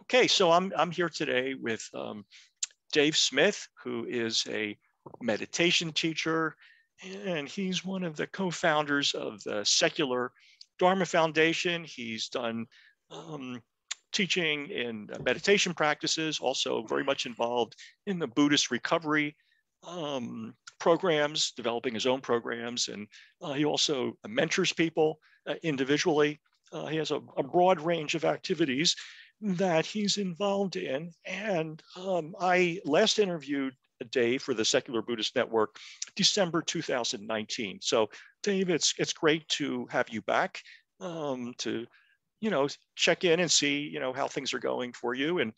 Okay, so I'm here today with Dave Smith, who is a meditation teacher, and he's one of the co-founders of the Secular Dharma Foundation. He's done teaching in meditation practices, also very much involved in the Buddhist recovery programs, developing his own programs, and he also mentors people individually. He has a broad range of activities that he's involved in. And I last interviewed Dave for the Secular Buddhist Network, December 2019. So Dave, it's great to have you back to, check in and see, how things are going for you and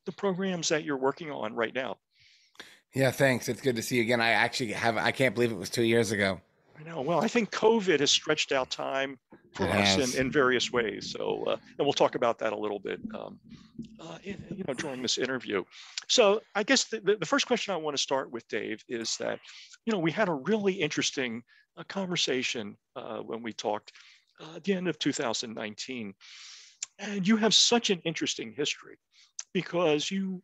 the programs that you're working on right now. Yeah, thanks. It's good to see you again. I can't believe it was 2 years ago. I know. Well, I think COVID has stretched out time It for us has. in various ways. So, and we'll talk about that a little bit, during this interview. So, I guess the first question I want to start with, Dave, is that, we had a really interesting conversation when we talked at the end of 2019, and you have such an interesting history because you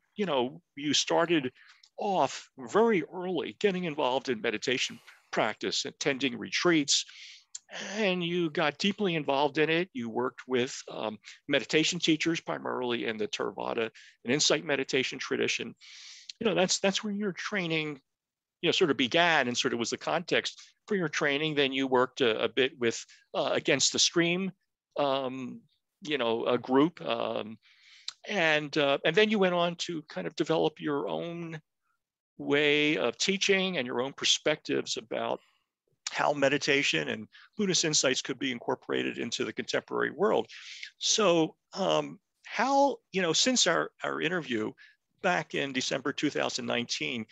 started off very early getting involved in meditation practice, attending retreats, and you got deeply involved in it. You worked with meditation teachers, primarily in the Theravada and insight meditation tradition. That's where your training, sort of began and sort of was the context for your training. Then you worked a bit with Against the Stream, a group, and then you went on to kind of develop your own way of teaching and your own perspectives about how meditation and Buddhist insights could be incorporated into the contemporary world. So how, since our interview back in December 2019,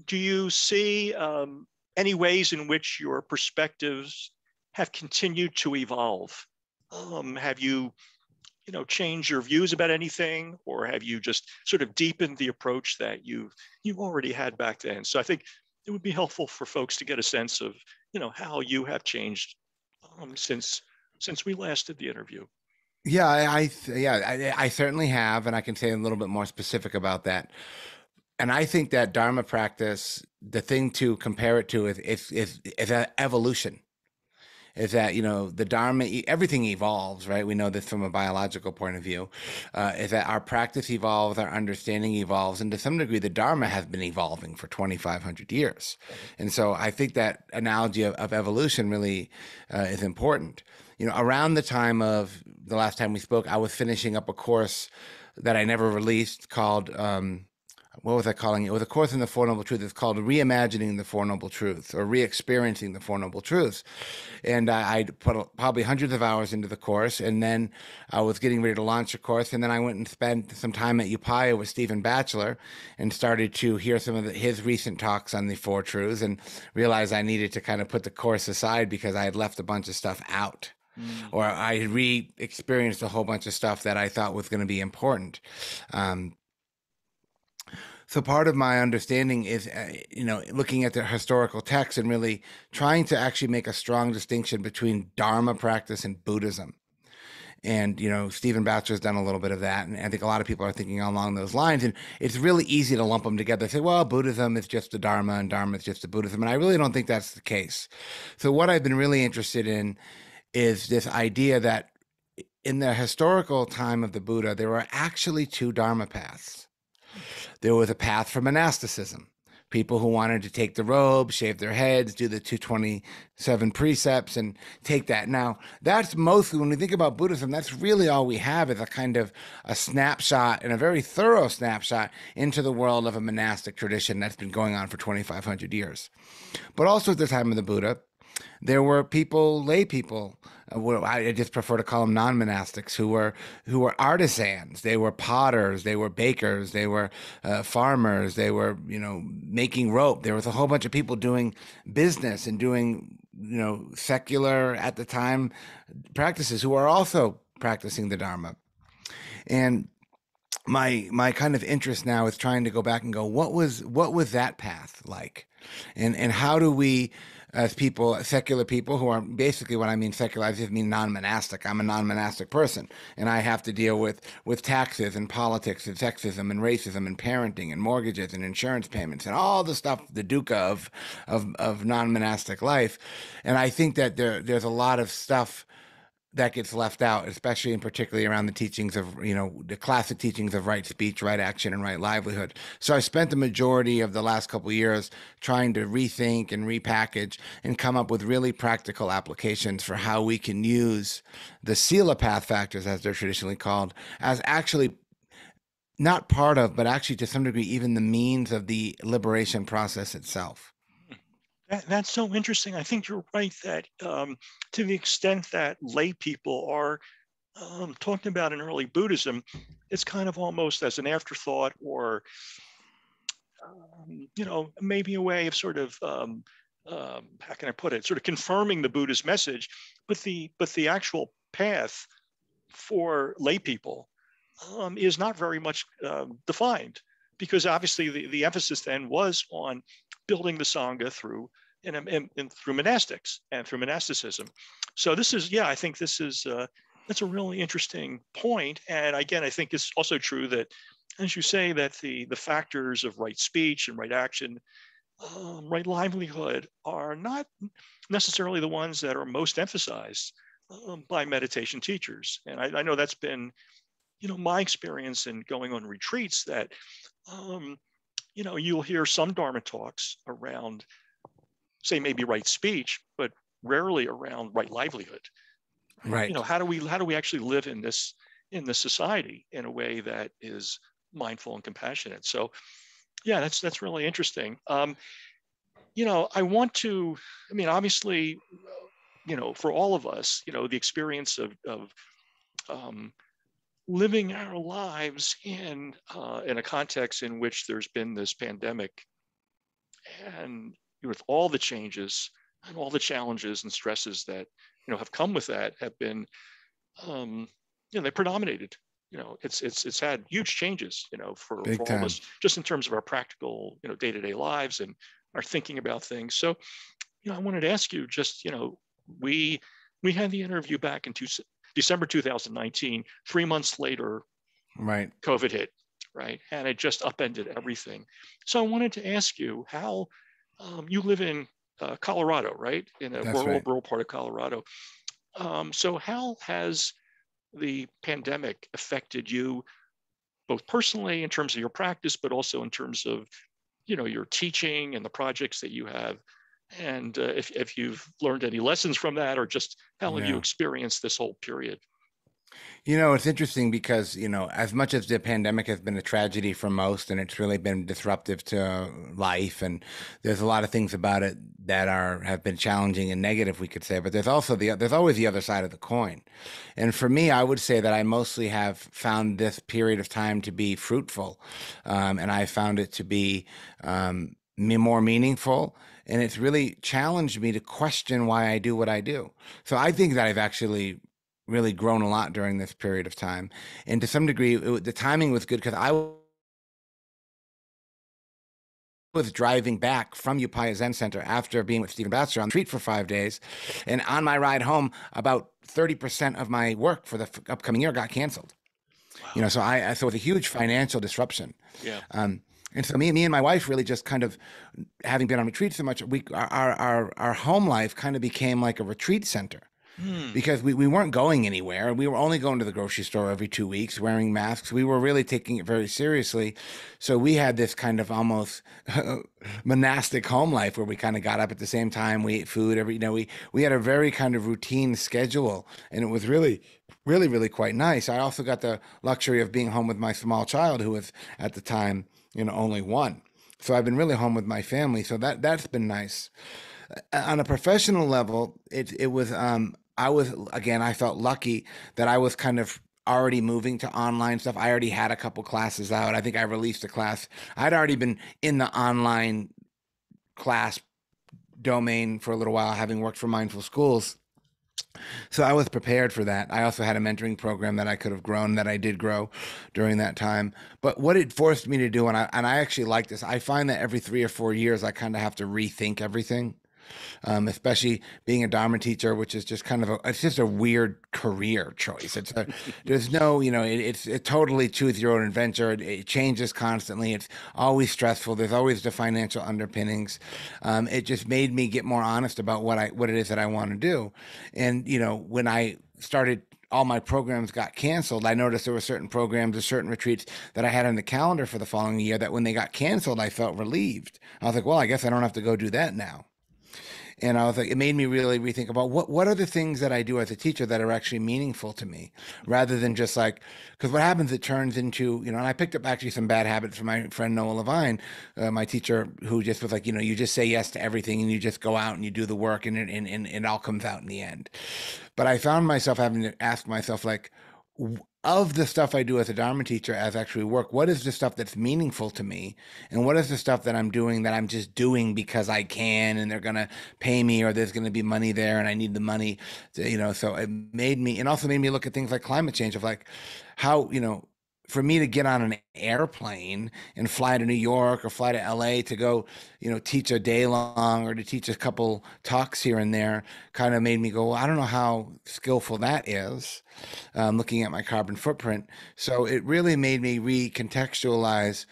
do you see any ways in which your perspectives have continued to evolve? Have you change your views about anything, or have you just sort of deepened the approach that you already had back then? So I think it would be helpful for folks to get a sense of how you have changed since we last did the interview. Yeah, I certainly have, and I can say a little bit more specific about that. And I think that Dharma practice, the thing to compare it to is evolution. Is that, the Dharma, everything evolves, right? We know this from a biological point of view, is that our practice evolves, our understanding evolves, and to some degree, the Dharma has been evolving for 2,500 years. And so I think that analogy of evolution really is important. Around the time of the last time we spoke, I was finishing up a course that I never released called, what was I calling it? It was a course in the Four Noble Truths. It's called Reimagining the Four Noble Truths, or Re-experiencing the Four Noble Truths. And I put probably hundreds of hours into the course, and then I was getting ready to launch a course, and then I went and spent some time at Upaya with Stephen Batchelor and started to hear some of his recent talks on the Four Truths, and realized I needed to kind of put the course aside because I had left a bunch of stuff out. Or I re-experienced a whole bunch of stuff that I thought was going to be important. So part of my understanding is, looking at the historical text and really trying to actually make a strong distinction between Dharma practice and Buddhism. And, Stephen Batchelor's done a little bit of that. And I think a lot of people are thinking along those lines. And it's really easy to lump them together. Say, well, Buddhism is just the Dharma and Dharma is just the Buddhism. And I really don't think that's the case. So what I've been really interested in is this idea that in the historical time of the Buddha, there were actually two Dharma paths. There was a path for monasticism, people who wanted to take the robe, shave their heads, do the 227 precepts, and take that. Now, that's mostly, when we think about Buddhism, that's really all we have, is a kind of a snapshot, and a very thorough snapshot into the world of a monastic tradition that's been going on for 2,500 years. But also at the time of the Buddha, there were lay people, I just prefer to call them non-monastics, who were artisans. They were potters, they were bakers, they were farmers, they were, making rope. There was a whole bunch of people doing business and doing, secular, at the time, practices, who are also practicing the Dharma. And my kind of interest now is trying to go back and go, what was that path like? And how do we as people, secular people who are basically, what I mean secularized, I mean non-monastic. I'm a non-monastic person, and I have to deal with taxes and politics and sexism and racism and parenting and mortgages and insurance payments and all the stuff, the dukkha of non-monastic life. And I think that there's a lot of stuff that gets left out, especially and particularly around the teachings of, the classic teachings of right speech, right action, and right livelihood. So I spent the majority of the last couple of years trying to rethink and repackage and come up with really practical applications for how we can use the Sila path factors, as they're traditionally called, as actually not part of, but actually to some degree, even the means of the liberation process itself. That's so interesting. I think you're right that to the extent that lay people are talking about in early Buddhism, it's kind of almost as an afterthought, or maybe a way of sort of how can I put it, sort of confirming the Buddha's message, but the actual path for lay people is not very much defined, because obviously the emphasis then was on building the Sangha through through monastics and through monasticism. So this is, I think this is that's a really interesting point. And again, I think it's also true that, as you say, that the factors of right speech and right action, right livelihood, are not necessarily the ones that are most emphasized by meditation teachers. And I know that's been, my experience in going on retreats, that you'll hear some Dharma talks around, say, maybe right speech, but rarely around right livelihood. Right. How do we actually live in this society in a way that is mindful and compassionate? So, that's really interesting. I want to, obviously, for all of us, the experience of living our lives in a context in which there's been this pandemic, and with all the changes and all the challenges and stresses that have come with that, have been they predominated. It's had huge changes for all of us, just in terms of our practical day-to-day lives and our thinking about things. So I wanted to ask you, just we had the interview back in December 2019. 3 months later, right, COVID hit, right, and it just upended everything. So I wanted to ask you how you live in Colorado, right? In a rural part of Colorado. So how has the pandemic affected you, both personally in terms of your practice, but also in terms of, your teaching and the projects that you have? And if you've learned any lessons from that, or just how have you experienced this whole period? It's interesting because, as much as the pandemic has been a tragedy for most, and it's really been disruptive to life, and there's a lot of things about it that have been challenging and negative, we could say, but there's always the other side of the coin. And for me, I would say that I mostly have found this period of time to be fruitful. And I found it to be more meaningful. And it's really challenged me to question why I do what I do. So I think that I've actually really grown a lot during this period of time. And to some degree, the timing was good, because I was driving back from Upaya Zen Center after being with Stephen Batster on the retreat for 5 days. And on my ride home, about 30% of my work for the upcoming year got canceled. Wow. So it was a huge financial disruption. Yeah. And so me and my wife really just kind of, having been on retreat so much, our home life kind of became like a retreat center. Because we weren't going anywhere. We were only going to the grocery store every 2 weeks, wearing masks. We were really taking it very seriously. So we had this kind of almost monastic home life where we kind of got up at the same time. We ate food we had a very kind of routine schedule, and it was really, really, really quite nice. I also got the luxury of being home with my small child, who was at the time, only one. So I've been really home with my family. So that's been nice. On a professional level, it was, I felt lucky that I was kind of already moving to online stuff. I already had a couple classes out. I think I released a class. I'd already been in the online class domain for a little while, having worked for Mindful Schools. So I was prepared for that. I also had a mentoring program that I could have grown, that I did grow during that time. But what it forced me to do, and I actually like this, I find that every 3 or 4 years, I kind of have to rethink everything. especially being a Dharma teacher, which is just kind of it's just a weird career choice. There's no, it's totally choose your own adventure. It changes constantly. It's always stressful. There's always the financial underpinnings. It just made me get more honest about what it is that I want to do. And, when I started, all my programs got canceled. I noticed there were certain programs or certain retreats that I had on the calendar for the following year that when they got canceled, I felt relieved. I was like, well, I guess I don't have to go do that now. And I was like, it made me really rethink about what are the things that I do as a teacher that are actually meaningful to me, rather than just like, because what happens, it turns into, and I picked up actually some bad habits from my friend Noah Levine, my teacher, who just was like, you just say yes to everything and you just go out and you do the work and it all comes out in the end. But I found myself having to ask myself, like, of the stuff I do as a Dharma teacher as actually work, what is the stuff that's meaningful to me? And what is the stuff that I'm doing that I'm just doing because I can and they're going to pay me, or there's going to be money there and I need the money to, so it made me, and also made me look at things like climate change, of like how, for me to get on an airplane and fly to New York or fly to LA to go, teach a day long or to teach a couple talks here and there, kind of made me go, well, I don't know how skillful that is, looking at my carbon footprint. So it really made me recontextualize.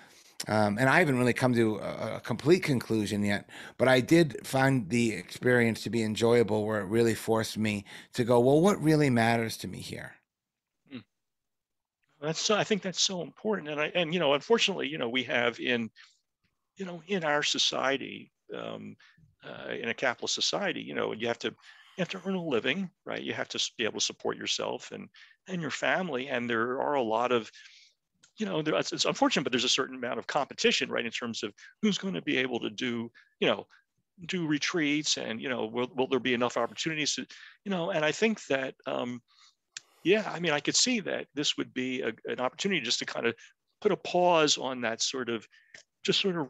And I haven't really come to a complete conclusion yet, but I did find the experience to be enjoyable, where it really forced me to go, well, what really matters to me here? I think that's so important. And unfortunately, we have in our society, in a capitalist society, you have to earn a living, right? You have to be able to support yourself and your family. And there are a lot of, it's unfortunate, but there's a certain amount of competition, right? In terms of who's going to be able to do retreats, and, will there be enough opportunities to, and I think that, yeah, I mean, I could see that this would be an opportunity just to kind of put a pause on that sort of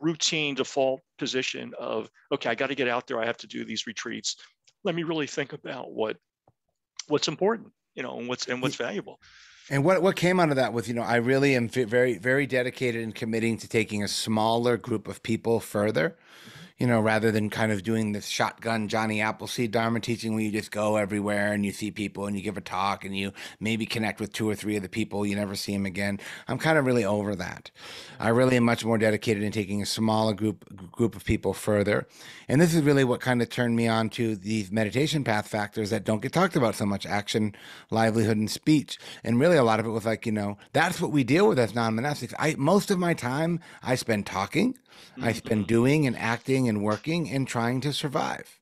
routine default position of, okay, I got to get out there. I have to do these retreats. Let me really think about what's important, and what's valuable. And what came out of that was, I really am very, very dedicated and committing to taking a smaller group of people further, rather than kind of doing this shotgun Johnny Appleseed Dharma teaching where you just go everywhere and you see people and you give a talk and you maybe connect with 2 or 3 of the people, you never see them again. I'm kind of really over that. I really am much more dedicated in taking a smaller group of people further. And this is really what kind of turned me on to these meditation path factors that don't get talked about so much: action, livelihood, and speech. And really a lot of it was like, that's what we deal with as non-monastics. Most of my time I spend talking. I spend doing and acting and working and trying to survive.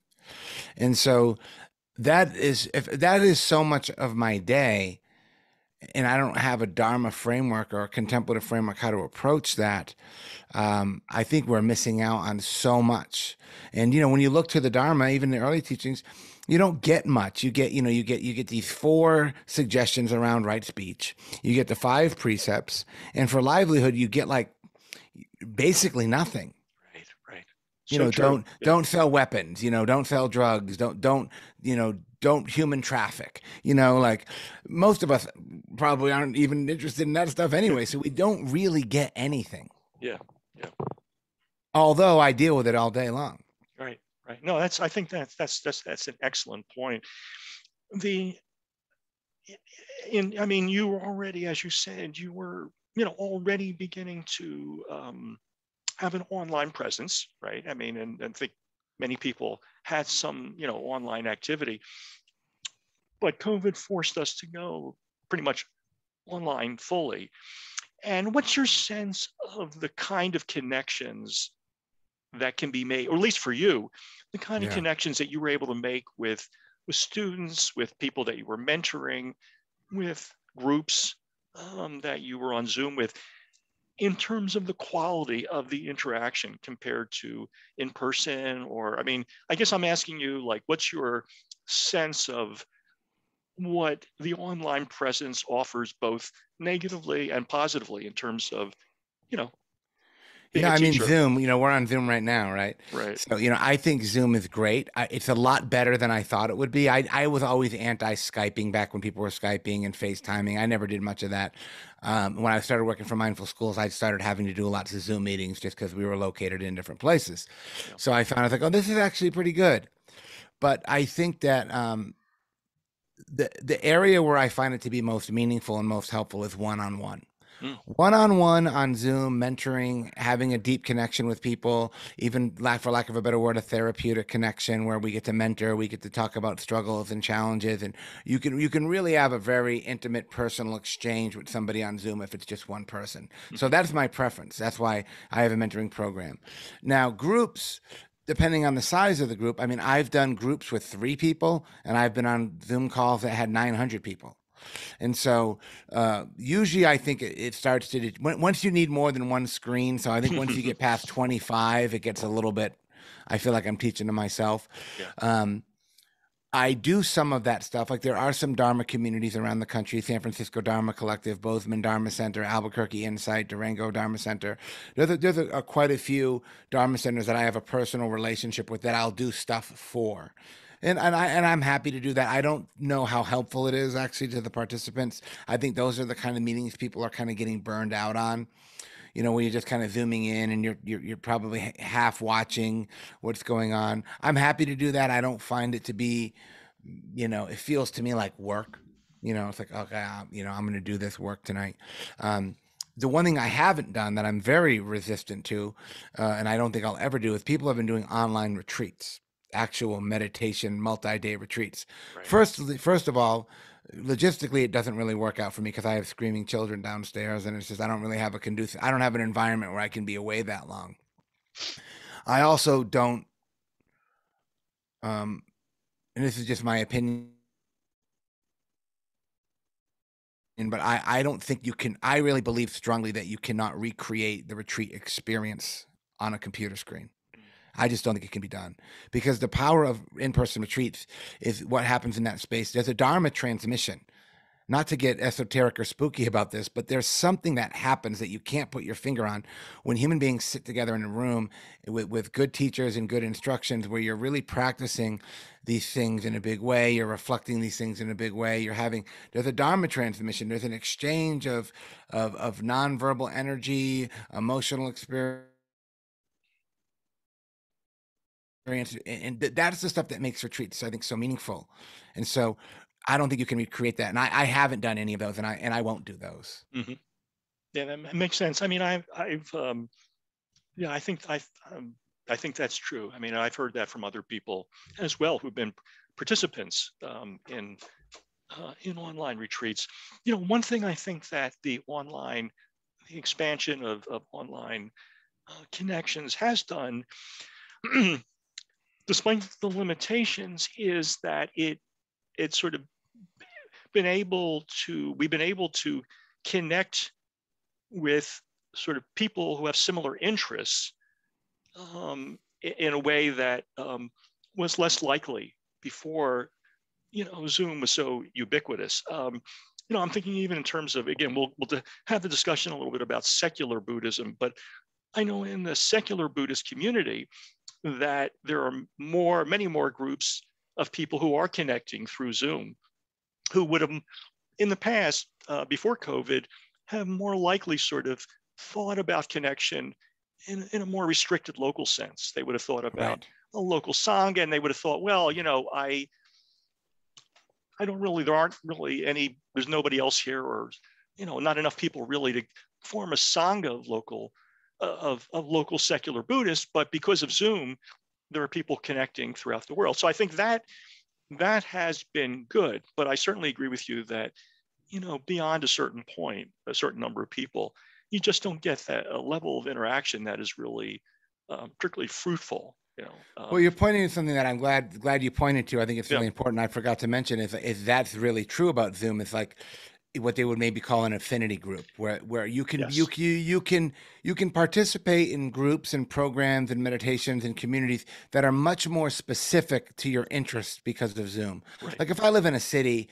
And so if that is so much of my day, and I don't have a Dharma framework or a contemplative framework how to approach that, I think we're missing out on so much. And, when you look to the Dharma, even the early teachings, you don't get much. You get, you get these 4 suggestions around right speech. You get the 5 precepts. And for livelihood, you get like basically nothing. Right. So don't sell weapons, don't sell drugs, don't human traffic, like most of us probably aren't even interested in that stuff anyway. So we don't really get anything. Yeah. Although I deal with it all day long. Right. No, I think that's an excellent point. You were already, as you said, you were, already beginning to have an online presence, right? I mean, and think many people had some, online activity, but COVID forced us to go pretty much online fully. And what's your sense of the kind of connections that can be made, or at least for you, the kind of connections that you were able to make with students, with people that you were mentoring, with groups that you were on Zoom with, in terms of the quality of the interaction compared to in person? Or, I mean, I guess I'm asking you, like, what's your sense of what the online presence offers, both negatively and positively, in terms of, being a Yeah, I mean, teacher. Zoom, we're on Zoom right now, right? Right. So, I think Zoom is great. It's a lot better than I thought it would be. I was always anti-Skyping back when people were Skyping and FaceTiming. I never did much of that. When I started working for Mindful Schools, I started having to do lots of Zoom meetings just because we were located in different places. Yeah. So I found, I was like, oh, this is actually pretty good. But I think that the area where I find it to be most meaningful and most helpful is one-on-one. Mm. One-on-one on Zoom, mentoring, having a deep connection with people, even for lack of a better word, a therapeutic connection where we get to mentor, we get to talk about struggles and challenges, and you can really have a very intimate personal exchange with somebody on Zoom if it's just one person. So Mhm. that's my preference. That's why I have a mentoring program. Now, groups, depending on the size of the group, I mean, I've done groups with 3 people, and I've been on Zoom calls that had 900 people. And so usually I think it starts to, once you need more than one screen. So I think once you get past 25, it gets a little bit, I feel like I'm teaching to myself. Yeah. I do some of that stuff. Like there are some Dharma communities around the country: San Francisco Dharma Collective, Bozeman Dharma Center, Albuquerque Insight, Durango Dharma Center. There's quite a few Dharma centers that I have a personal relationship with that I'll do stuff for. And I'm happy to do that. I don't know how helpful it is actually to the participants. I think those are the kind of meetings people are kind of getting burned out on, where you're just kind of zooming in and you're probably half watching what's going on. I'm happy to do that. I don't find it to be, it feels to me like work. It's like, okay, I'm going to do this work tonight. The one thing I haven't done that I'm very resistant to, and I don't think I'll ever do, is people have been doing online retreats, actual meditation, multi-day retreats. Right. First of all, logistically, it doesn't really work out for me because I have screaming children downstairs, and it's just I don't really have I don't have an environment where I can be away that long. I also don't, and this is just my opinion, but I don't think you can. I really believe strongly that you cannot recreate the retreat experience on a computer screen. I just don't think it can be done, because the power of in-person retreats is what happens in that space. There's a Dharma transmission. Not to get esoteric or spooky about this, but there's something that happens that you can't put your finger on when human beings sit together in a room with good teachers and good instructions, where you're really practicing these things in a big way. You're reflecting these things in a big way. There's a Dharma transmission. There's an exchange of nonverbal energy, emotional experience. And that's the stuff that makes retreats, I think, so meaningful. And so I don't think you can recreate that. And I haven't done any of those, and I won't do those. Mm-hmm. Yeah, that makes sense. I mean, I've yeah, I think that's true. I mean, I've heard that from other people as well who've been participants in online retreats. One thing I think that the expansion of online connections has done, despite the limitations, is that it's sort of we've been able to connect with sort of people who have similar interests in a way that was less likely before Zoom was so ubiquitous. I'm thinking even in terms of, again, we'll have the discussion a little bit about secular Buddhism, but I know in the secular Buddhist community that there are many more groups of people who are connecting through Zoom, who would have in the past, before COVID, have more likely sort of thought about connection in a more restricted local sense. They would have thought about Right. a local sangha, and they would have thought, well, I don't really, there aren't really there's nobody else here, or, not enough people really to form a sangha of local secular Buddhists. But because of Zoom, there are people connecting throughout the world. So I think that has been good. But I certainly agree with you that, beyond a certain point, a certain number of people, you just don't get that a level of interaction that is really particularly fruitful. Well, you're pointing to something that I'm glad you pointed to. I think it's Yeah. really important. I forgot to mention is that's really true about Zoom. It's like what they would maybe call an affinity group, where Yes. you can participate in groups and programs and meditations and communities that are much more specific to your interests because of Zoom. Right. Like if I live in a city,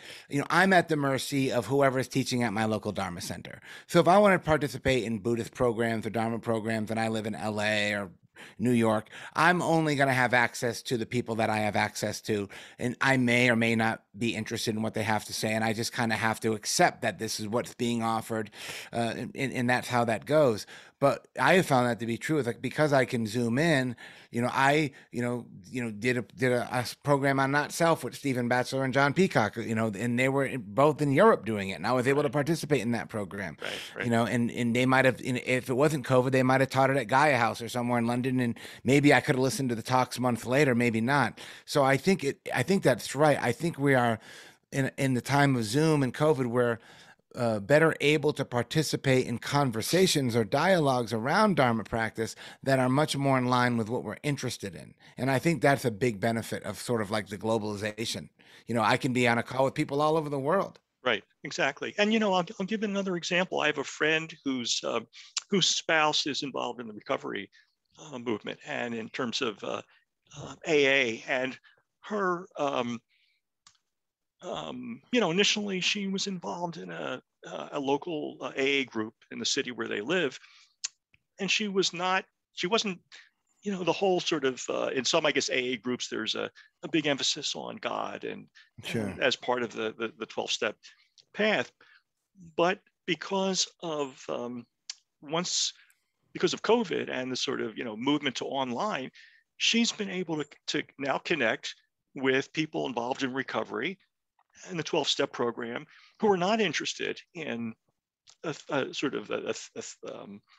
I'm at the mercy of whoever is teaching at my local Dharma center. So if I want to participate in Buddhist programs or Dharma programs and I live in LA or New York, I'm only going to have access to the people that I have access to. And I may or may not be interested in what they have to say. And I just kind of have to accept that this is what's being offered. And that's how that goes. But I have found that to be true. It's like, because I can zoom in, I did a program on not self with Stephen Batchelor and John Peacock, and they were both in Europe doing it, and I was able to participate in that program. Right. And they might have, if it wasn't COVID, they might have taught it at Gaia House or somewhere in London, and maybe I could have listened to the talks a month later, maybe not. So I think that's right. I think we are in the time of Zoom and COVID, where better able to participate in conversations or dialogues around Dharma practice that are much more in line with what we're interested in. And I think that's a big benefit of sort of like the globalization. I can be on a call with people all over the world. Right. Exactly. And I'll give another example. I have a friend whose spouse is involved in the recovery movement, and in terms of AA, and her initially she was involved in a local AA group in the city where they live, and she wasn't, the whole sort of, in some, I guess, AA groups, there's a big emphasis on God, and Sure. as part of the 12-step path. But because of COVID and the sort of, movement to online, she's been able to now connect with people involved in recovery and the 12-step program who are not interested in a sort of a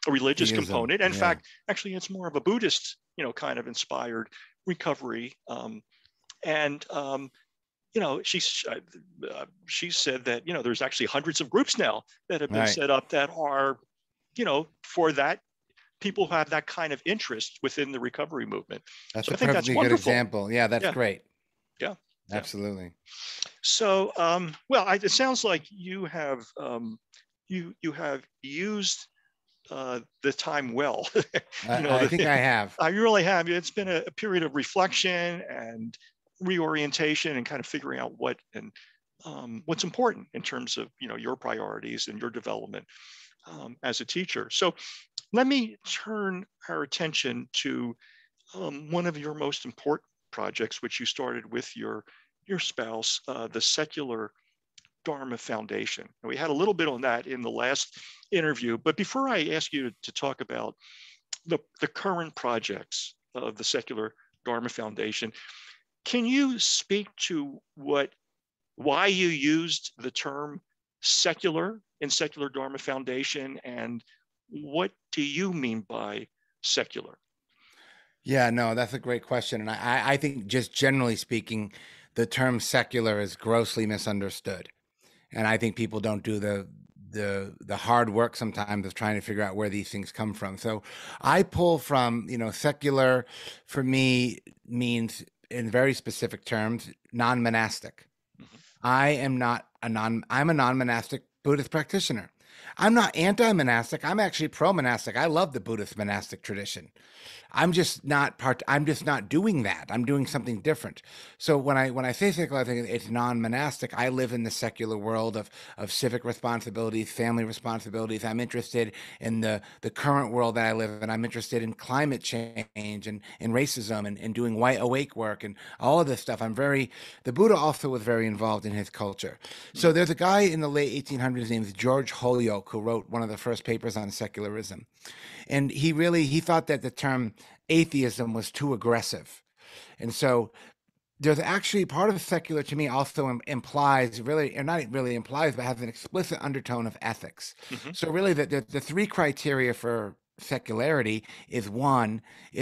religious Theism. component. In Yeah. fact, actually, it's more of a Buddhist, kind of inspired recovery. She said that, there's actually hundreds of groups now that have been Right. set up that are, for that, people who have that kind of interest within the recovery movement. That's So a I think that's perfectly good wonderful. example. Yeah, that's Yeah. great. Yeah. Absolutely. So, it sounds like you have you have used the time well. I think I have. I really have. It's been a period of reflection and reorientation, and kind of figuring out what's important in terms of your priorities and your development as a teacher. So, let me turn our attention to one of your most important projects, which you started with your spouse, the Secular Dharma Foundation. And we had a little bit on that in the last interview, but before I ask you to talk about the current projects of the Secular Dharma Foundation, can you speak to why you used the term secular in Secular Dharma Foundation, and what do you mean by secular? Yeah, no, that's a great question. And I think, just generally speaking, the term secular is grossly misunderstood. And I think people don't do the hard work sometimes of trying to figure out where these things come from. So I pull from, secular for me means, in very specific terms, non-monastic. Mm-hmm. I'm a non-monastic Buddhist practitioner. I'm not anti-monastic. I'm actually pro-monastic. I love the Buddhist monastic tradition. I'm just not doing that. I'm doing something different. So when I say secular, I think it's non-monastic. I live in the secular world of civic responsibilities, family responsibilities. I'm interested in the current world that I live in. I'm interested in climate change and racism and doing white awake work and all of this stuff. The Buddha also was very involved in his culture. So there's a guy in the late 1800s named George Holyoke who wrote one of the first papers on secularism. And he thought that the term atheism was too aggressive. And so there's actually part of secular, to me, also implies, really, or not really implies, but has an explicit undertone of ethics. Mm-hmm. So really the three criteria for secularity is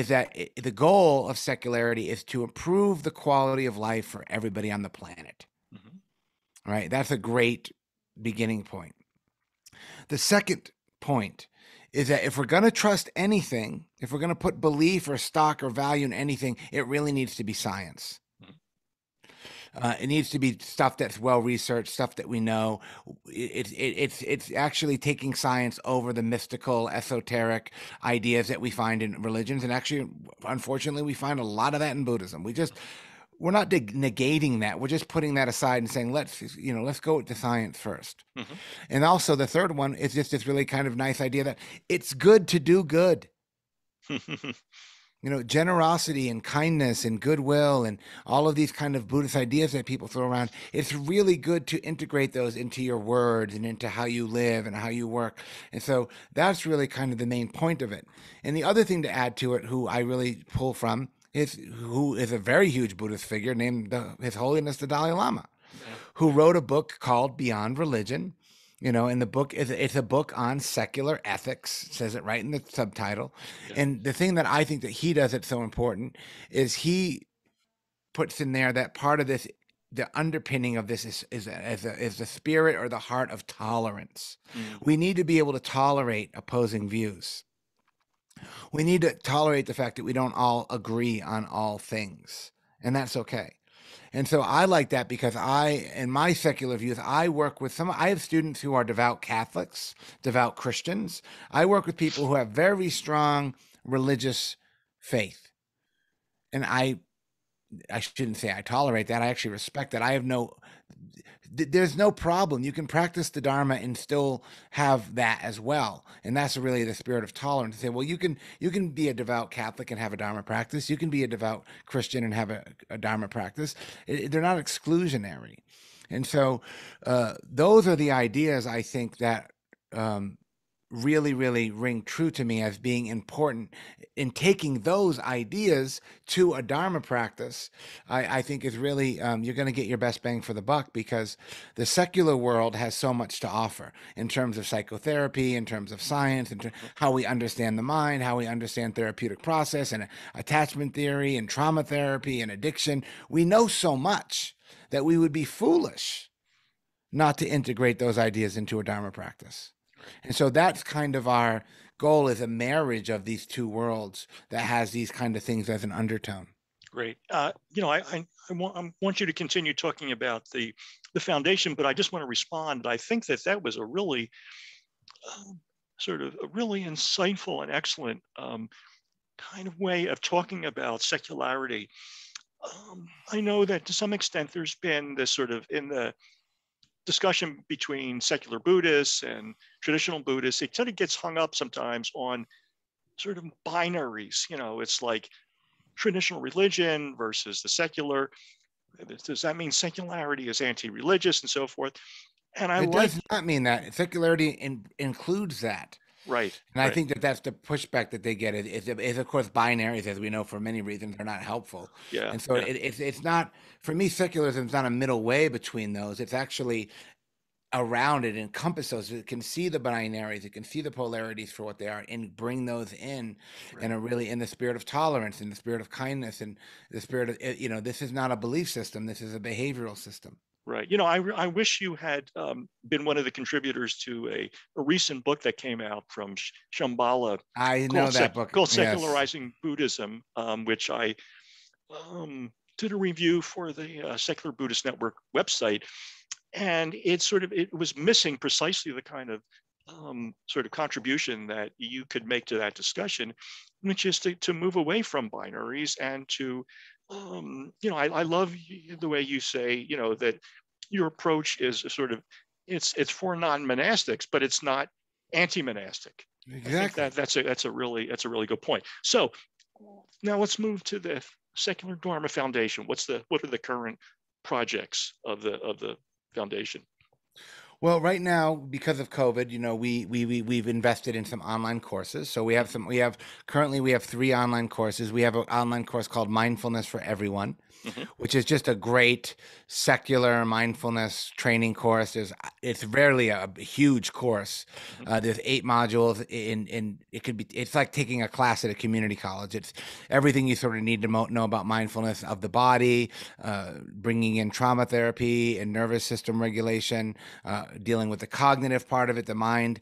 that the goal of secularity is to improve the quality of life for everybody on the planet. Mm-hmm. Right? That's a great beginning point. The second point is that if we're going to trust anything, if we're going to put belief or stock or value in anything, it really needs to be science. It needs to be stuff that's well researched, stuff that we know. It's actually taking science over the mystical, esoteric ideas that we find in religions, and actually, unfortunately, we find a lot of that in Buddhism. We're not negating that. We're just putting that aside and saying, let's go with the science first. Mm-hmm. And also, the third one is just this really kind of nice idea that it's good to do good. Generosity and kindness and goodwill and all of these kind of Buddhist ideas that people throw around. It's really good to integrate those into your words and into how you live and how you work. And so that's really kind of the main point of it. And the other thing to add to it, who I really pull from, who is a very huge Buddhist figure named His Holiness the Dalai Lama, who wrote a book called Beyond Religion. And the book it's a book on secular ethics, says it right in the subtitle. Yeah. And the thing that I think that he does that's so important is he puts in there that part of this, the underpinning of this is the spirit or the heart of tolerance. Mm. We need to be able to tolerate opposing views. We need to tolerate the fact that we don't all agree on all things, and that's okay. And so I like that because in my secular views, I work with I have students who are devout Catholics, devout Christians. I work with people who have very strong religious faith. And I shouldn't say I tolerate that. I actually respect that. There's no problem. You can practice the Dharma and still have that as well. And that's really the spirit of tolerance. To say, well, you can be a devout Catholic and have a Dharma practice. You can be a devout Christian and have a Dharma practice. They're not exclusionary. And so those are the ideas I think that really, really ring true to me as being important in taking those ideas to a Dharma practice. I think is really, you're going to get your best bang for the buck, because the secular world has so much to offer in terms of psychotherapy, in terms of science, in how we understand the mind, how we understand therapeutic process and attachment theory and trauma therapy and addiction. We know so much that we would be foolish not to integrate those ideas into a Dharma practice. And so that's kind of our goal, is a marriage of these two worlds that has these kind of things as an undertone. Great. I want you to continue talking about the foundation, but I just want to respond. I think that was a really sort of a really insightful and excellent kind of way of talking about secularity. I know that to some extent there's been this sort of, in the discussion between secular Buddhists and traditional Buddhists, it sort of gets hung up sometimes on sort of binaries. It's like traditional religion versus the secular. Does that mean secularity is anti-religious and so forth? And it does not mean that. Secularity includes that. Right. And I think that's the pushback that they get is of course, binaries, as we know, for many reasons, are not helpful. Yeah. And so it's not, for me, secularism is not a middle way between those. It's actually around it, encompass those. It can see the binaries, it can see the polarities for what they are, and bring those in, and are really in the spirit of tolerance, in the spirit of kindness, and the spirit of, this is not a belief system. This is a behavioral system. Right. I wish you had been one of the contributors to a recent book that came out from Shambhala. I know that book. Called Secularizing Buddhism, which I did a review for the Secular Buddhist Network website. And it was missing precisely the kind of sort of contribution that you could make to that discussion, which is to move away from binaries and to, I love the way you say, that your approach is sort of, it's for non-monastics, but it's not anti-monastic. Exactly. That's a really good point. So now let's move to the Secular Dharma Foundation. What are the current projects of the foundation? Well, right now, because of COVID, we've invested in some online courses. So we have 3 online courses. We have an online course called Mindfulness for Everyone, mm-hmm. which is just a great secular mindfulness training course. There's it's rarely a huge course. Mhm. There's 8 modules in it's like taking a class at a community college. It's everything you sort of need to know about mindfulness of the body, bringing in trauma therapy and nervous system regulation, dealing with the cognitive part of it, the mind,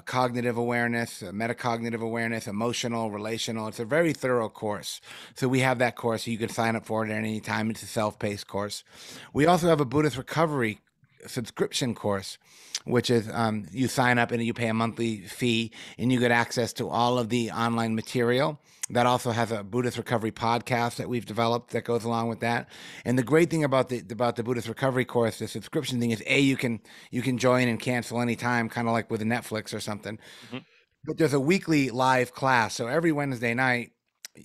cognitive awareness, metacognitive awareness, emotional, relational. It's a very thorough course. So we have that course. So you can sign up for it at any time. It's a self-paced course. We also have a Buddhist recovery subscription course, which is you sign up and you pay a monthly fee and you get access to all of the online material. That also has a Buddhist recovery podcast that we've developed that goes along with that. And the great thing about the Buddhist recovery course, the subscription thing, is you can join and cancel anytime, kind of like with a Netflix or something. Mhm. But there's a weekly live class, so every Wednesday night,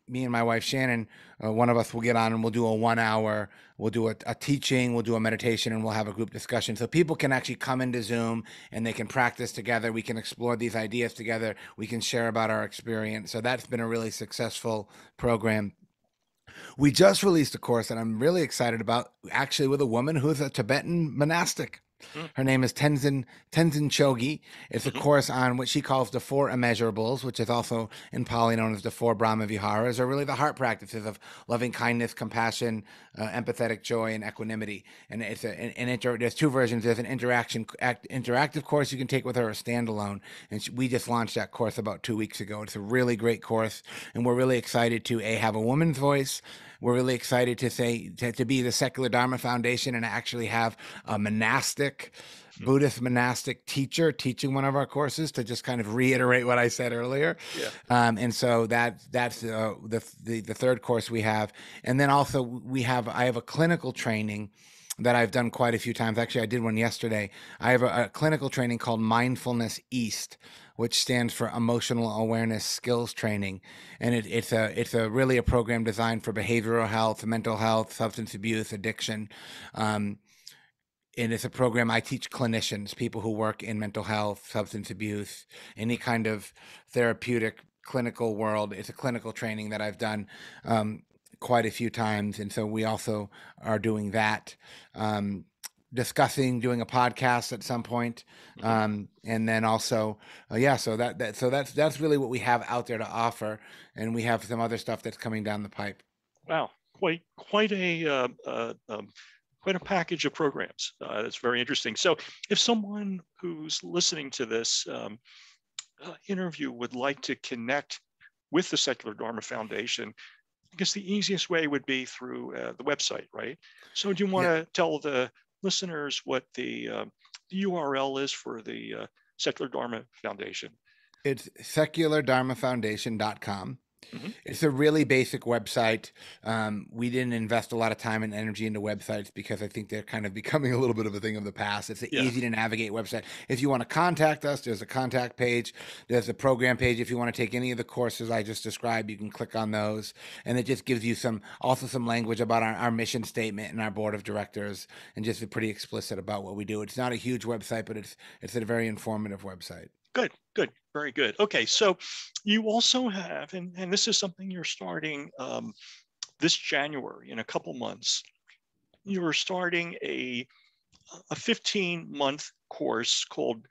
me and my wife Shannon, one of us will get on and we'll do a 1 hour, we'll do a teaching, we'll do a meditation, and we'll have a group discussion. So people can actually come into Zoom and they can practice together. We can explore these ideas together. We can share about our experience. So that's been a really successful program. We just released a course that I'm really excited about, actually with a woman who's a Tibetan monastic. Mhm. Her name is Tenzin Chogi. It's a Mhm. course on what she calls the Four Immeasurables, which is also in Pali known as the Four Brahma Viharas, or really the heart practices of loving kindness, compassion, empathetic joy, and equanimity. And it's there's 2 versions. There's an interactive course you can take with her, a standalone. And we just launched that course about 2 weeks ago. It's a really great course, and we're really excited to have a woman's voice. We're really excited to be the Secular Dharma Foundation and actually have a Buddhist monastic teacher teaching one of our courses, to just kind of reiterate what I said earlier. Yeah. And so that's the third course we have. And then also I have a clinical training that I've done quite a few times. Actually, I did one yesterday. I have a clinical training called Mindfulness East, which stands for Emotional Awareness Skills Training, and it's really a program designed for behavioral health, mental health, substance abuse, addiction. And it's a program I teach clinicians, people who work in mental health, substance abuse, any kind of therapeutic clinical world. It's a clinical training that I've done quite a few times, and so we also are doing that. Doing a podcast at some point, Mhm. and then also, so that's really what we have out there to offer, and we have some other stuff that's coming down the pipe. Wow, quite a package of programs. That's very interesting. So, if someone who's listening to this interview would like to connect with the Secular Dharma Foundation, I guess the easiest way would be through the website, right? So, do you want Yeah, to tell the listeners what the URL is for the Secular Dharma Foundation? it's seculardharmafoundation.com. Mm-hmm. It's a really basic website. We didn't invest a lot of time and energy into websites because I think they're kind of becoming a little bit of a thing of the past. It's an Yeah. easy to navigate website. If you want to contact us, there's a contact page. There's a program page. If you want to take any of the courses I just described, you can click on those. And it just gives you some language about our mission statement and our board of directors, and just pretty explicit about what we do. It's not a huge website, but it's a very informative website. Good, very good. Okay, so you also have, and this is something you're starting this January, in a couple months. You're starting a 15-month course called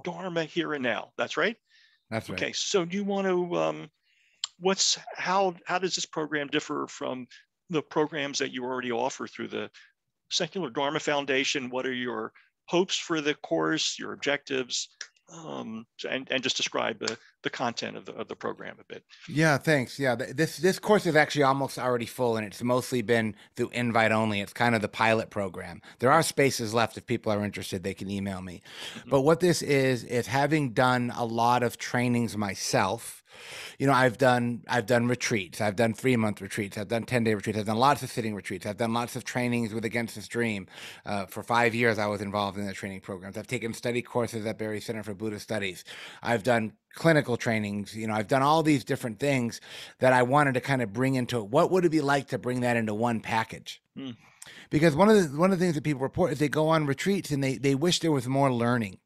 Dharma Here and Now. That's right. That's right. Okay, so do you want to? How does this program differ from the programs that you already offer through the Secular Dharma Foundation? What are your hopes for the course, your objectives, and just describe the content of the program a bit? Yeah, thanks. Yeah, this course is actually almost already full, and it's mostly been through invite only. It's kind of the pilot program. There are spaces left if people are interested. They can email me. Mm-hmm. But what this is having done a lot of trainings myself. I've done retreats. I've done 3-month retreats. I've done 10-day retreats. I've done lots of sitting retreats. I've done lots of trainings with Against the Stream. For 5 years, I was involved in the training programs. I've taken study courses at Barry Center for Buddhist Studies. I've done clinical trainings. I've done all these different things that I wanted to kind of bring into it. What would it be like to bring that into one package? Mm. Because one of the things that people report is they go on retreats and they wish there was more learning.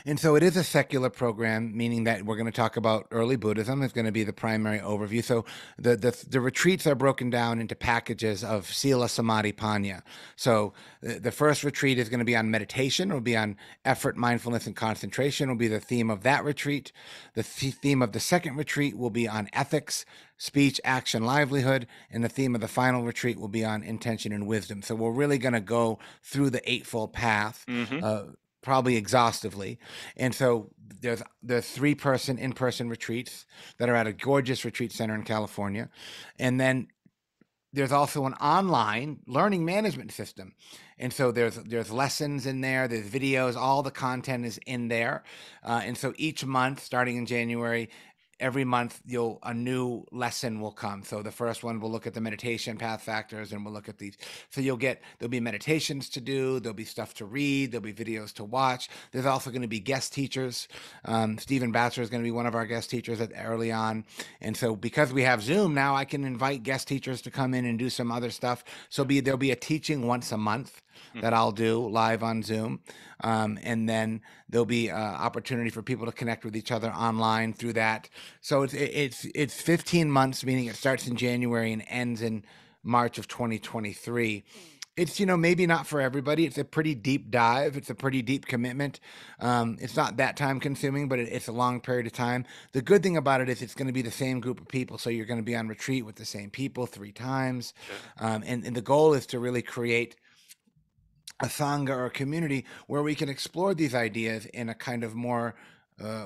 And so it is a secular program, meaning that we're going to talk about early Buddhism is going to be the primary overview. So the retreats are broken down into packages of Sila Samadhi Panya. So the first retreat is going to be on meditation. It will be on effort, mindfulness, and concentration will be the theme of that retreat. The theme of the second retreat will be on ethics, speech, action, livelihood, and the theme of the final retreat will be on intention and wisdom. So we're really going to go through the Eightfold Path, probably exhaustively. And so there's 3-person in-person retreats that are at a gorgeous retreat center in California. And then there's also an online learning management system. And so there's lessons in there, there's videos, all the content is in there. And so each month, starting in January, every month a new lesson will come. So the first one will look at the meditation path factors, and we'll look at these. So there'll be meditations to do, there'll be stuff to read, there'll be videos to watch. There's also going to be guest teachers. Stephen Batcher is going to be one of our guest teachers early on. And so because we have Zoom now, I can invite guest teachers to come in and do some other stuff. So there'll be a teaching once a month that I'll do live on Zoom. And then there'll be opportunity for people to connect with each other online through that. So it's 15 months, meaning it starts in January and ends in March of 2023. It's, maybe not for everybody. It's a pretty deep dive. It's a pretty deep commitment. It's not that time consuming, but it's a long period of time. The good thing about it is it's going to be the same group of people. So you're going to be on retreat with the same people 3 times. And the goal is to really create a sangha or a community where we can explore these ideas in a kind of more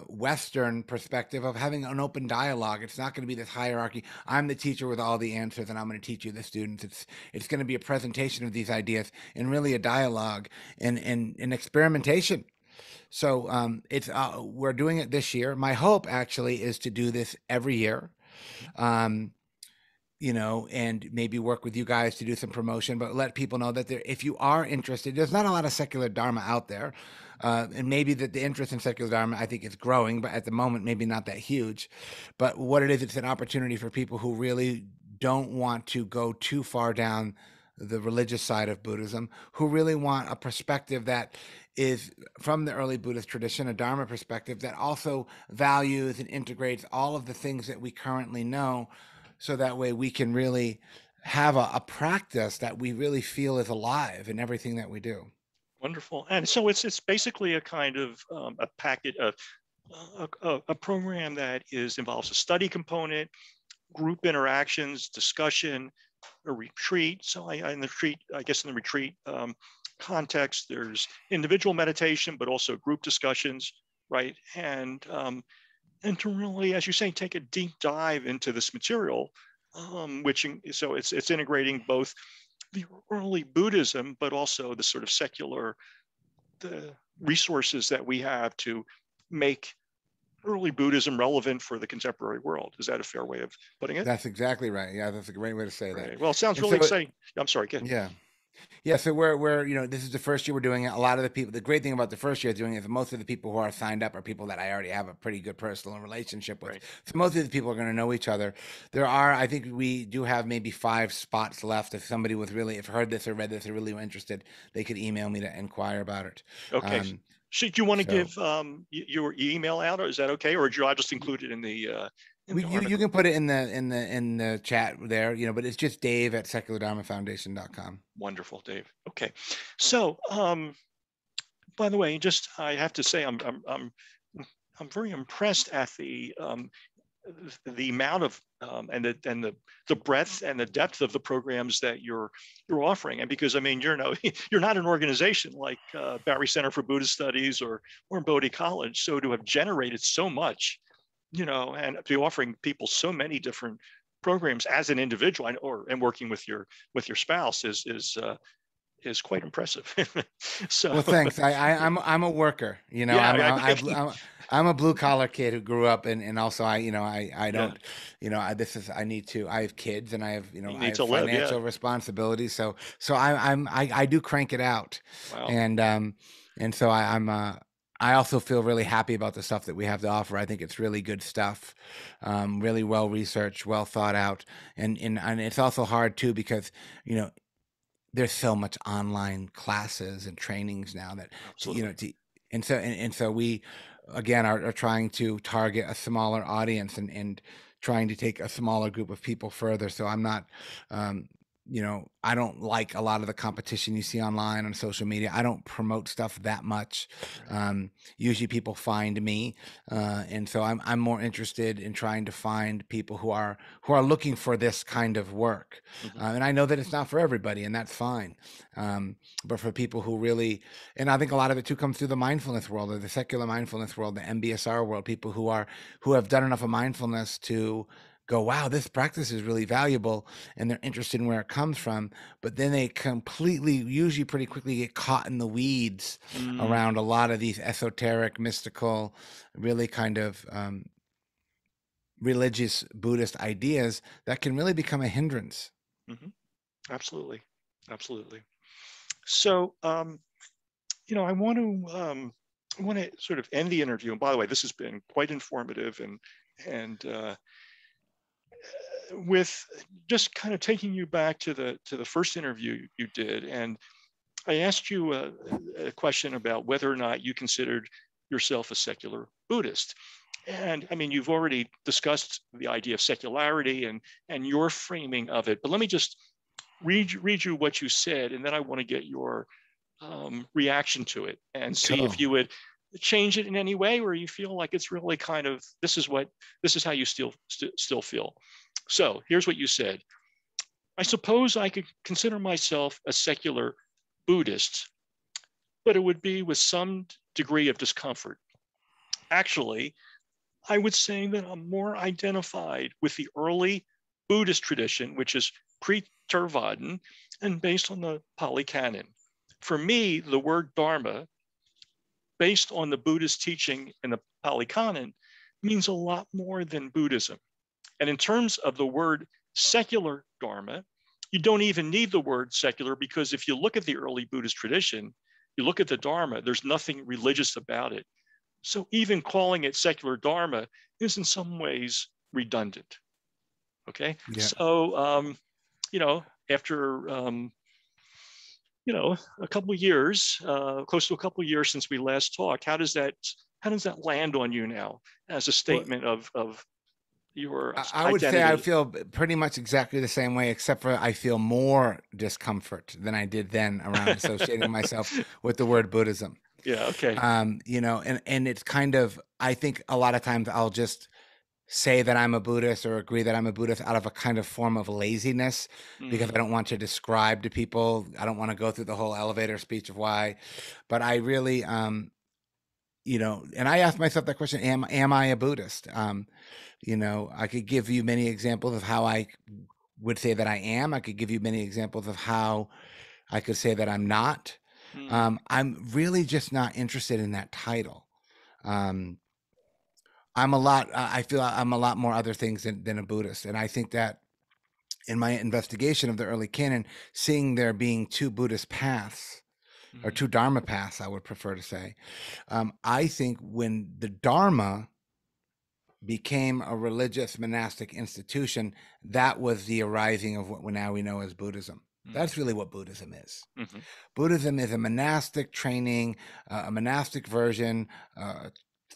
Western perspective of having an open dialogue. It's not going to be this hierarchy. I'm the teacher with all the answers, and I'm going to teach you the students. It's going to be a presentation of these ideas and really a dialogue and experimentation. So we're doing it this year. My hope actually is to do this every year. And maybe work with you guys to do some promotion, but let people know that if you are interested, there's not a lot of secular Dharma out there. And maybe that the interest in secular Dharma, I think, is growing, but at the moment, maybe not that huge. But what it is, it's an opportunity for people who really don't want to go too far down the religious side of Buddhism, who really want a perspective that is from the early Buddhist tradition, a Dharma perspective that also values and integrates all of the things that we currently know. So that way we can really have a practice that we really feel is alive in everything that we do. Wonderful. And so it's basically a kind of a packet of a program that involves a study component, group interactions, discussion, a retreat. So in the retreat context, there's individual meditation, but also group discussions, right? And to really, as you say, take a deep dive into this material, so it's integrating both the early Buddhism, but also the sort of the resources that we have to make early Buddhism relevant for the contemporary world. Is that a fair way of putting it? That's exactly right. Yeah, that's a great way to say that. Well, it sounds really exciting. I'm sorry, go ahead. Yeah. So we're this is the first year we're doing it. A lot of the people, the great thing about the first year doing it is most of the people who are signed up are people that I already have a pretty good personal relationship with. Right. So most of the people are going to know each other. I think we do have maybe 5 spots left. If somebody if heard this or read this or really interested, they could email me to inquire about it. Okay. Should you want to give your email out, or is that okay? Or I'll just include it in the you can put it in the chat there, but it's just Dave@seculardharmafoundation.com. Wonderful, Dave. Okay. So, by the way, I have to say, I'm very impressed at the amount of and the breadth and the depth of the programs that you're offering. And because you're not an organization like Barry Center for Buddhist Studies or Bodhi College, so to have generated so much, and to be offering people so many different programs as an individual and working with your spouse is quite impressive. So, well, thanks. I'm a worker, I'm a blue collar kid who grew up and also I don't, I need to, I have kids and I have, I have financial responsibilities. So I do crank it out. Wow. And so I also feel really happy about the stuff that we have to offer. I think it's really good stuff, really well researched, well thought out, and it's also hard too because there's so much online classes and trainings now that And so we, again, are trying to target a smaller audience and trying to take a smaller group of people further. So I'm not, I don't like a lot of the competition you see online on social media. I don't promote stuff that much. Right. Usually people find me, and so I'm more interested in trying to find people who are looking for this kind of work. Mm-hmm. And I know that it's not for everybody, and that's fine. But for people who really, and I think a lot of it too comes through the mindfulness world, or the secular mindfulness world, the MBSR world, people who have done enough of mindfulness to go, wow, this practice is really valuable, and they're interested in where it comes from. But then they usually pretty quickly get caught in the weeds around a lot of these esoteric, mystical, really kind of religious Buddhist ideas that can really become a hindrance. Mm-hmm. Absolutely. So, I want to sort of end the interview. And by the way, this has been quite informative, and with just kind of taking you back to the first interview you did, and I asked you a question about whether or not you considered yourself a secular Buddhist. And I mean, you've already discussed the idea of secularity and your framing of it, but let me just read you what you said, and then I want to get your reaction to it and see Cool. if you would change it in any way, or you feel like it's really kind of this is how you still feel. So here's what you said. I suppose I could consider myself a secular Buddhist, but it would be with some degree of discomfort. Actually, I would say that I'm more identified with the early Buddhist tradition, which is pre-Theravadan and based on the Pali Canon. For me, the word Dharma, based on the Buddhist teaching in the Pali Canon, means a lot more than Buddhism. And in terms of the word secular Dharma, you don't even need the word secular, because if you look at the early Buddhist tradition, you look at the Dharma, there's nothing religious about it. So even calling it secular Dharma is in some ways redundant. Okay. Yeah. So, after, a couple of years, close to a couple of years since we last talked, how does that land on you now as a statement of your I would say I identity? feel pretty much exactly the same way, except for I feel more discomfort than I did then around associating myself with the word Buddhism. Yeah. Okay. And it's kind of, I think a lot of times I'll just say that I'm a Buddhist or agree that I'm a Buddhist out of a kind of form of laziness, because I don't want to describe to people. I don't want to go through the whole elevator speech of why, but I really, and I ask myself that question, am I a Buddhist? I could give you many examples of how I would say that I am. I could give you many examples of how I could say that I'm not. I'm really just not interested in that title. I feel I'm a lot more other things than a Buddhist. And I think that in my investigation of the early canon, seeing there being two Buddhist paths, or two Dharma paths, I would prefer to say, I think when the Dharma became a religious monastic institution, that was the arising of what now we know as Buddhism. That's really what Buddhism is. Mm-hmm. Buddhism is a monastic training, a monastic version,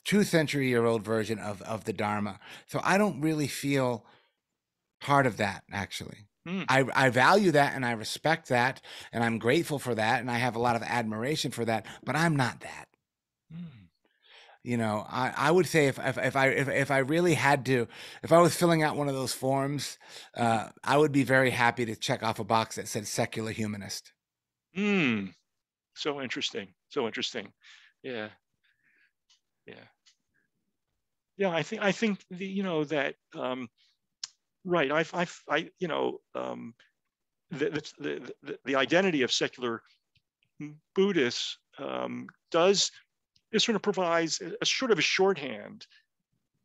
2-century-year-old version of the Dharma. So I don't really feel part of that, actually. I value that, and I respect that, and I'm grateful for that, and I have a lot of admiration for that, but I'm not that. I would say if I really had to, if I was filling out one of those forms, I would be very happy to check off a box that said secular humanist. So interesting. Yeah. I think that right. The identity of secular Buddhists it sort of provides a sort of a shorthand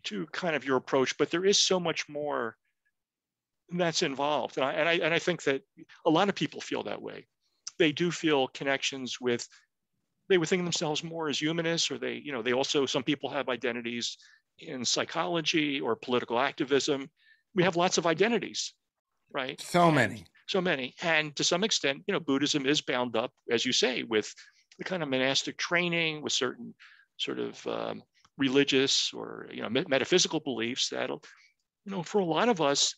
to kind of your approach, but there is so much more that's involved, and I think that a lot of people feel that way. They do feel connections with. They would think of themselves more as humanists, or they also, some people have identities in psychology or political activism. We have lots of identities, right? So many. And to some extent, Buddhism is bound up, as you say, with the kind of monastic training with certain sort of religious or metaphysical beliefs that'll, for a lot of us,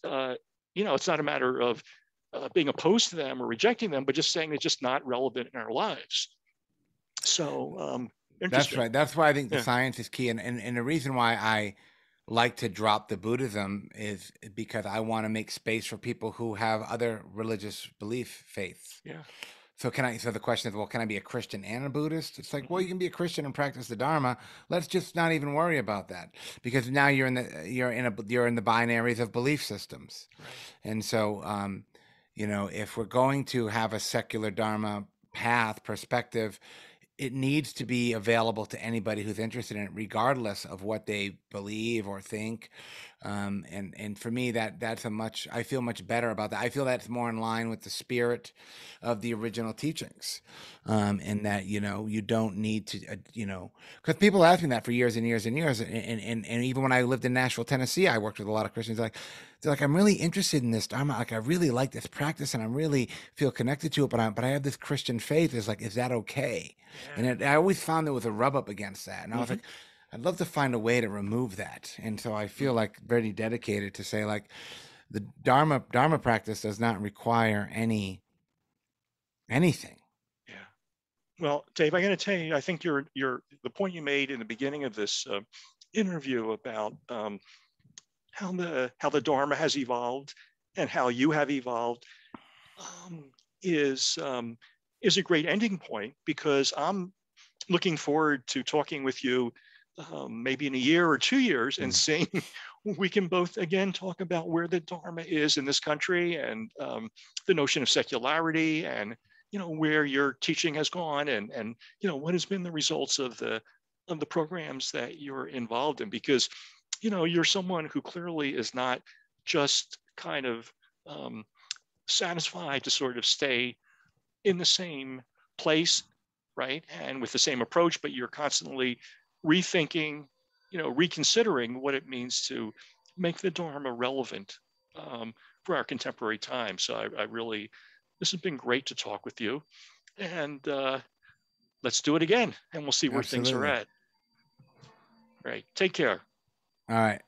it's not a matter of being opposed to them or rejecting them, but just saying it's just not relevant in our lives. So That's interesting. right. That's why I think the Yeah. science is key. And the reason why I like to drop the Buddhism is because I want to make space for people who have other religious belief faiths. Yeah. So the question is, well, can I be a Christian and a Buddhist? It's like, well, Mm-hmm. you can be a Christian and practice the Dharma. Let's just not even worry about that, because now you're in the binaries of belief systems. Right. And so, if we're going to have a secular Dharma path perspective, it needs to be available to anybody who's interested in it, regardless of what they believe or think. And for me, I feel much better about that. I feel that's more in line with the spirit of the original teachings, and that you don't need to, because people ask me that for years and years and years, and even when I lived in Nashville, Tennessee, I worked with a lot of Christians. They're like, I'm really interested in this Dharma. Like, I really like this practice, and I really feel connected to it. But I have this Christian faith. Is that okay? Yeah. And I always found there was a rub up against that, and I was Mm-hmm. like, I'd love to find a way to remove that. And so I feel like very dedicated to say, like, the Dharma practice does not require anything. Yeah. Well, Dave, I got to tell you, I think the point you made in the beginning of this interview about how the Dharma has evolved and how you have evolved um, is um, is a great ending point, because I'm looking forward to talking with you maybe in a year or 2 years and Mm. seeing we can both again talk about where the Dharma is in this country, and the notion of secularity, and where your teaching has gone, and what has been the results of the programs that you're involved in, because you're someone who clearly is not just kind of um, satisfied to sort of stay in the same place, right? And with the same approach, but you're constantly rethinking, reconsidering what it means to make the Dharma relevant for our contemporary time. So I really, this has been great to talk with you. And let's do it again, and we'll see where things are Absolutely. at. Right. Take care. All right.